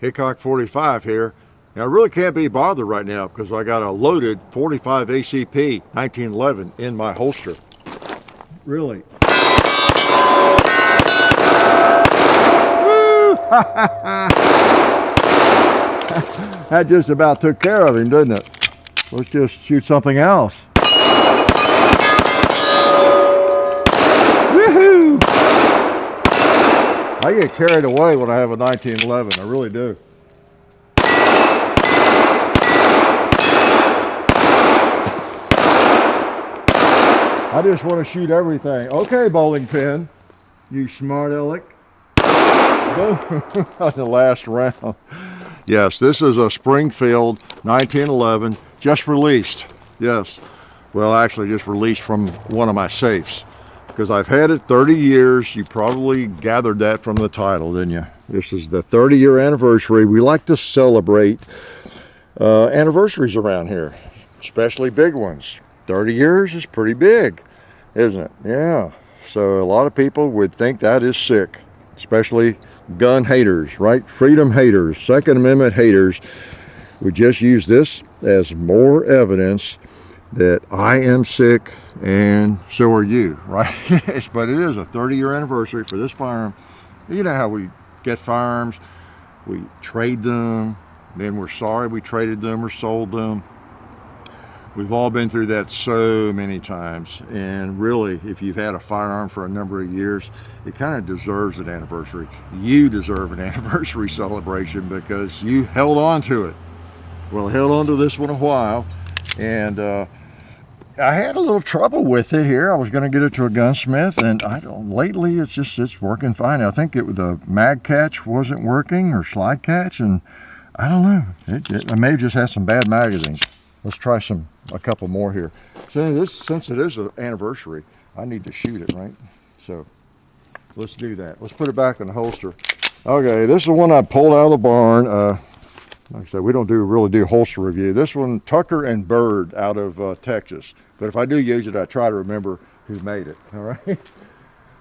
Hickok 45 here. And I really can't be bothered right now because I got a loaded 45 ACP 1911 in my holster. Really. Woo! That just about took care of him, didn't it? Let's just shoot something else. Woohoo! I get carried away when I have a 1911, I really do. I just want to shoot everything. Okay, bowling pin, you smart aleck. The last round. Yes, this is a Springfield 1911, just released. Yes, well, actually just released from one of my safes because I've had it 30 years. You probably gathered that from the title, didn't you? This is the 30-year anniversary. We like to celebrate anniversaries around here, especially big ones. 30 years is pretty big, isn't it? Yeah. So a lot of people would think that is sick, especially gun haters, right? Freedom haters, Second Amendment haters would just use this as more evidence that I am sick and so are you, right? But it is a 30-year anniversary for this firearm. You know how we get firearms, we trade them, then we're sorry we traded them or sold them. We've all been through that so many times, and really, if you've had a firearm for a number of years, it kind of deserves an anniversary. You deserve an anniversary celebration because you held on to it. Well, I held on to this one a while, and I had a little trouble with it here. I was going to get it to a gunsmith, and lately it's working fine. I think the mag catch wasn't working, or slide catch, and I don't know. I may have just had some bad magazines. Let's try a couple more here. Since it is an anniversary, I need to shoot it, right? So let's do that. Let's put it back in the holster. Okay, this is the one I pulled out of the barn. Like I said, we don't really do holster review. This one, Tucker and Bird out of Texas. But if I do use it, I try to remember who made it, all right?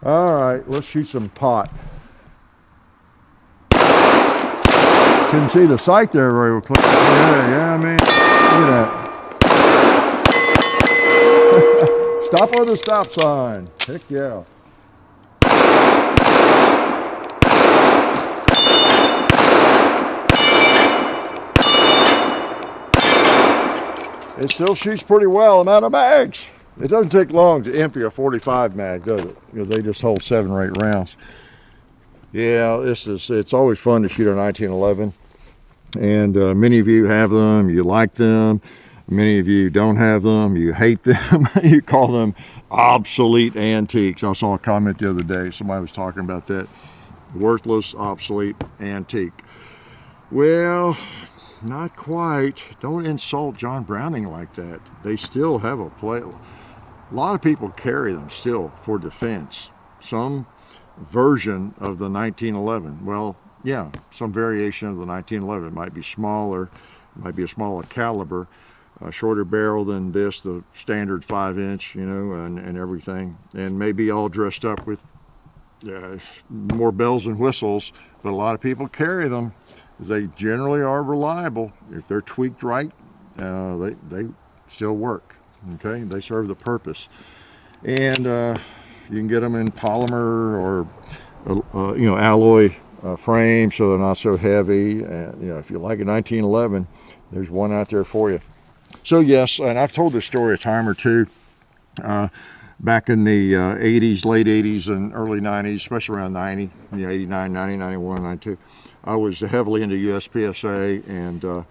All right, let's shoot some pot. Couldn't see the sight there very clear. Yeah, I mean, look at that. Stop on the stop sign. Heck yeah. It still shoots pretty well. I'm out of mags. It doesn't take long to empty a 45 mag, does it? Because they just hold 7 or 8 rounds. Yeah, it's always fun to shoot a 1911. And many of you have them, you like them. Many of you don't have them, you hate them. You call them obsolete antiques. I saw a comment the other day, somebody was talking about that. Worthless, obsolete antique. Well, not quite. Don't insult John Browning like that. They still have a play. A lot of people carry them still for defense. Some version of the 1911. Well, yeah, some variation of the 1911. It might be smaller, might be a smaller caliber, a shorter barrel than this, the standard 5-inch, you know, and everything, and maybe all dressed up with more bells and whistles. But a lot of people carry them. They generally are reliable. If they're tweaked right, they still work. Okay, they serve the purpose, and you can get them in polymer or alloy frame, so they're not so heavy. And if you like a 1911, there's one out there for you. So yes, and I've told this story a time or two. Back in the 80s, late 80s and early 90s, especially around 90, 89, 90, 91, 92. I was heavily into USPSA and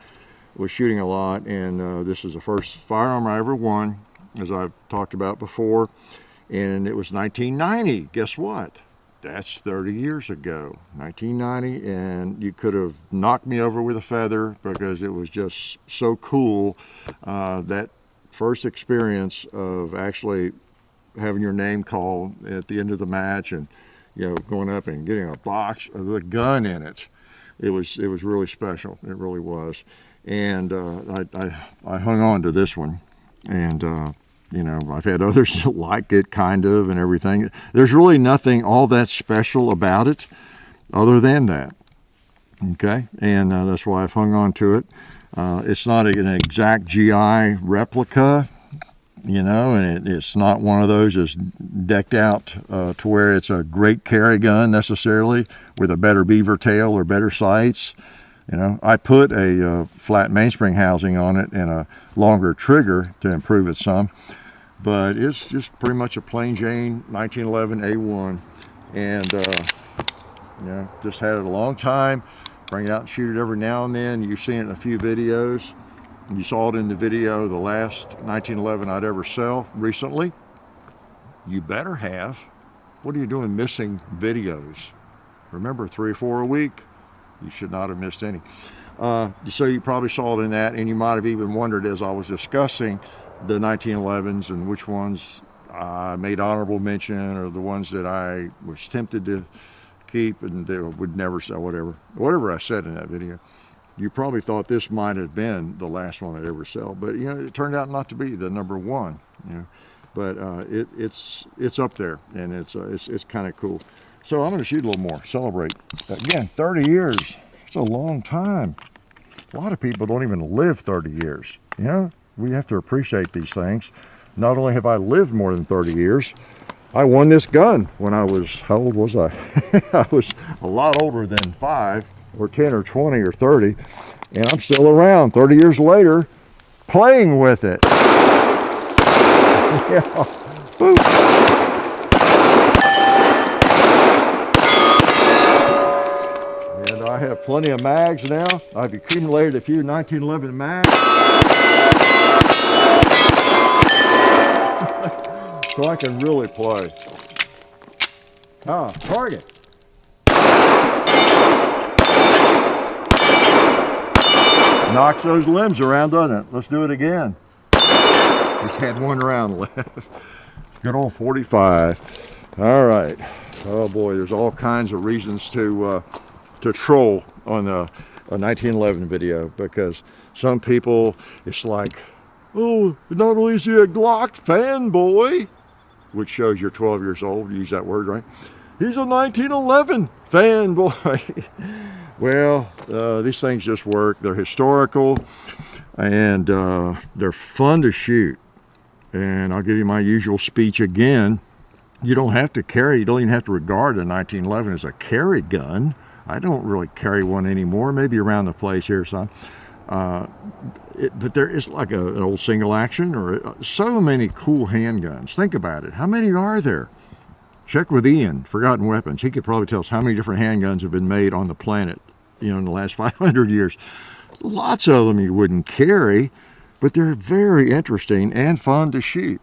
was shooting a lot, and this is the first firearm I ever won, as I've talked about before, and it was 1990. Guess what? That's 30 years ago, 1990, and you could have knocked me over with a feather because it was just so cool. That first experience of actually having your name called at the end of the match, and going up and getting a box of the gun in it. It was really special. It really was. And I hung on to this one, and I've had others that like it kind of and everything. There's really nothing all that special about it other than that. Okay, and that's why I've hung on to it. It's not an exact GI replica, you know, and it's not one of those that's decked out to where it's a great carry gun necessarily with a better beaver tail or better sights. You know, I put a flat mainspring housing on it and a longer trigger to improve it some, but it's just pretty much a plain Jane 1911 A1, and yeah, just had it a long time. Bring it out and shoot it every now and then. You've seen it in a few videos. You saw it in the video, the last 1911 I'd ever sell recently. You better have. What are you doing missing videos? Remember, 3 or 4 a week. You should not have missed any. So you probably saw it in that, and you might have even wondered as I was discussing the 1911s and which ones I made honorable mention or the ones that I was tempted to keep and they would never sell, whatever I said in that video. You probably thought this might have been the last one I'd ever sell, but you know, it turned out not to be the number one. You know, but it's up there, and it's kind of cool. So I'm going to shoot a little more, celebrate. Again, 30 years. It's a long time. A lot of people don't even live 30 years. You know, we have to appreciate these things. Not only have I lived more than 30 years, I won this gun when I was, how old was I? I was a lot older than 5 or 10 or 20 or 30, and I'm still around 30 years later playing with it. Yeah. Woo. And I have plenty of mags now. I've accumulated a few 1911 mags. So I can really play. Ah, target. Knocks those limbs around, doesn't it? Let's do it again. Just had one round left. Good old 45. All right. Oh boy, there's all kinds of reasons to troll on a 1911 video, because some people, it's like, oh, not only is he a Glock fanboy, which shows you're 12 years old, use that word, right? He's a 1911 fanboy. Well, these things just work. They're historical, and they're fun to shoot. And I'll give you my usual speech again. You don't have to carry, you don't even have to regard a 1911 as a carry gun. I don't really carry one anymore, maybe around the place here some. But there is like an old single action or so many cool handguns. Think about it. How many are there? Check with Ian, Forgotten Weapons. He could probably tell us how many different handguns have been made on the planet, you know, in the last 500 years. Lots of them you wouldn't carry, but they're very interesting and fun to shoot.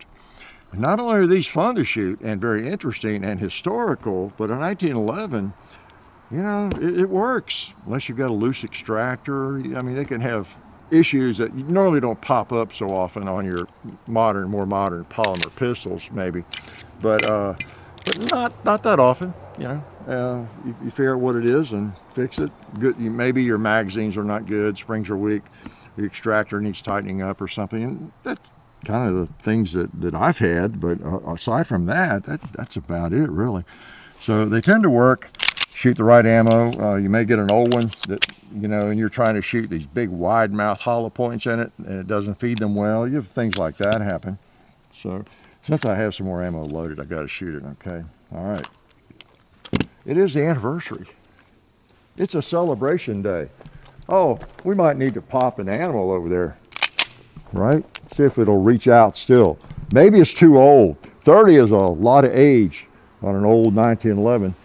Not only are these fun to shoot and very interesting and historical, but a 1911, you know, it works. Unless you've got a loose extractor. I mean, they can have issues that normally don't pop up so often on your more modern polymer pistols, maybe. But not that often, you know. You figure out what it is and fix it. Good. Maybe your magazines are not good, springs are weak, the extractor needs tightening up or something. And that's kind of the things that I've had. But aside from that's about it, really. So they tend to work. Shoot the right ammo. You may get an old one that, you know, and you're trying to shoot these big wide mouth hollow points in it and it doesn't feed them well. You have things like that happen. So since I have some more ammo loaded, I got to shoot it. Okay. All right. It is the anniversary. It's a celebration day. Oh, we might need to pop an animal over there, right? See if it'll reach out still. Maybe it's too old. 30 is a lot of age on an old 1911.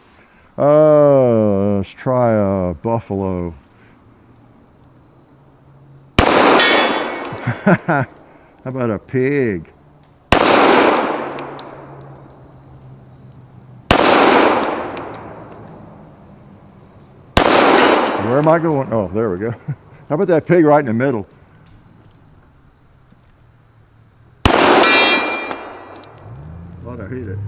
Let's try a buffalo. How about a pig? Where am I going? Oh, there we go. How about that pig right in the middle? Thought I hit it.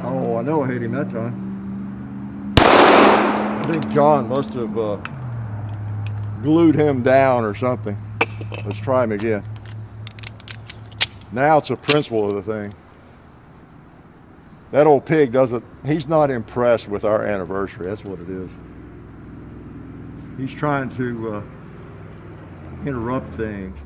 Oh, I know I hit him that time. I think John must have glued him down or something. Let's try him again. Now it's a principle of the thing. that old pig doesn't, he's not impressed with our anniversary. That's what it is. He's trying to interrupt things.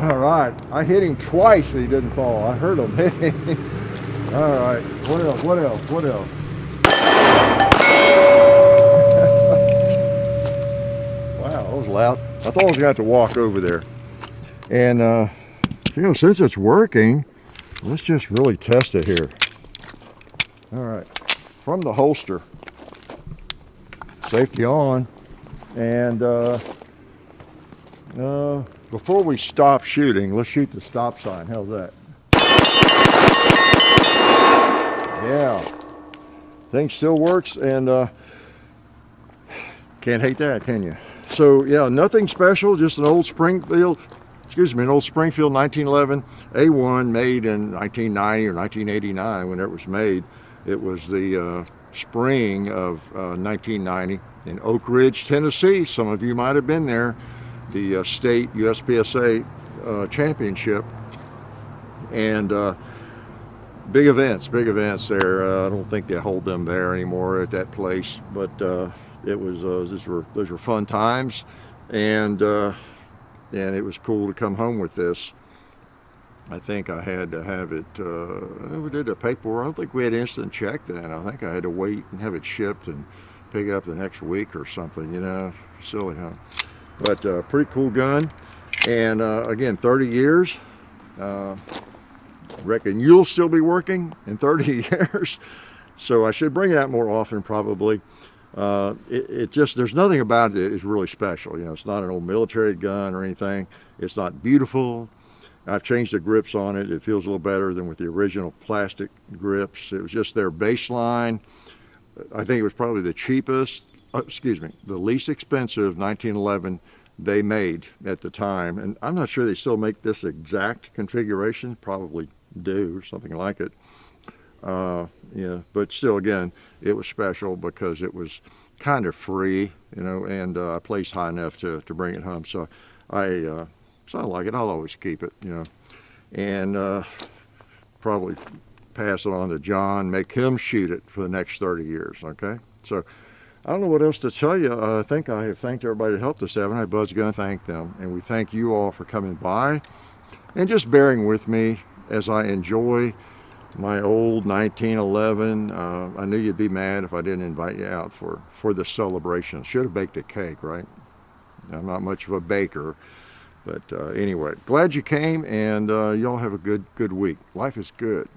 All right, I hit him twice and he didn't fall. I heard him hit him. All right, what else, what else, what else? Wow, that was loud. I thought I was going to have to walk over there. And, you know, since it's working, let's just really test it here. All right, from the holster. Safety on. And, before we stop shooting, let's shoot the stop sign. How's that? Yeah. Thing still works, and can't hate that, can you? So yeah, nothing special, just an old Springfield 1911 A1 made in 1990 or 1989 when it was made. It was the spring of 1990 in Oak Ridge, Tennessee. Some of you might have been there. The state USPSA championship, and big events there. I don't think they hold them there anymore at that place, but it was those were fun times, and it was cool to come home with this. I think I had to have it. We did the paperwork. I don't think we had instant check then. I think I had to wait and have it shipped and pick it up the next week or something. You know, silly, huh? But pretty cool gun, and again, 30 years. Reckon you'll still be working in 30 years, so I should bring it out more often probably. It just, there's nothing about it that is really special. You know, it's not an old military gun or anything. It's not beautiful. I've changed the grips on it. It feels a little better than with the original plastic grips. It was just their baseline. I think it was probably the cheapest, the least expensive 1911 they made at the time. And I'm not sure they still make this exact configuration, probably do, or something like it. Yeah, but still, again, it was special because it was kind of free, you know, and I placed high enough to bring it home. So I like it. I'll always keep it, you know, and probably pass it on to John, make him shoot it for the next 30 years, okay? So I don't know what else to tell you. I think I have thanked everybody that helped us, haven't I? Bud's going to thank them. And we thank you all for coming by and just bearing with me as I enjoy my old 1911. I knew you'd be mad if I didn't invite you out for the celebration. Should have baked a cake, right? I'm not much of a baker. But anyway, glad you came, and y'all have a good week. Life is good.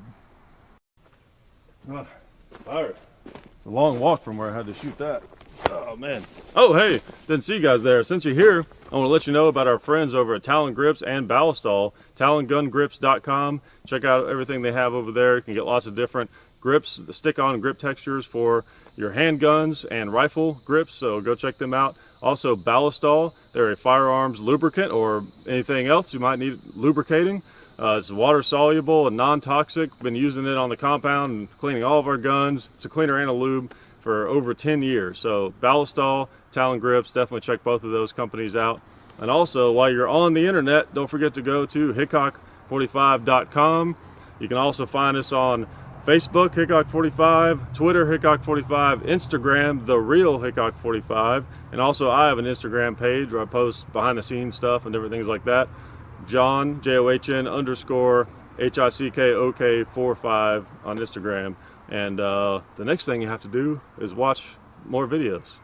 Tired. It's a long walk from where I had to shoot that. Oh man. Oh hey, didn't see you guys there. Since you're here, I want to let you know about our friends over at Talon Grips and Ballistol. TalonGunGrips.com. Check out everything they have over there. You can get lots of different grips, the stick-on grip textures for your handguns and rifle grips, so go check them out. Also Ballistol, they're a firearms lubricant or anything else you might need lubricating. It's water soluble and non-toxic. Been using it on the compound and cleaning all of our guns. It's a cleaner and a lube for over 10 years. So Ballistol, Talon Grips, definitely check both of those companies out. And also, while you're on the internet, don't forget to go to hickok45.com. You can also find us on Facebook, Hickok45, Twitter, Hickok45, Instagram, The Real Hickok45, and also I have an Instagram page where I post behind the scenes stuff and different things like that. John, JOHN_HICKOK45 on Instagram. And the next thing you have to do is watch more videos.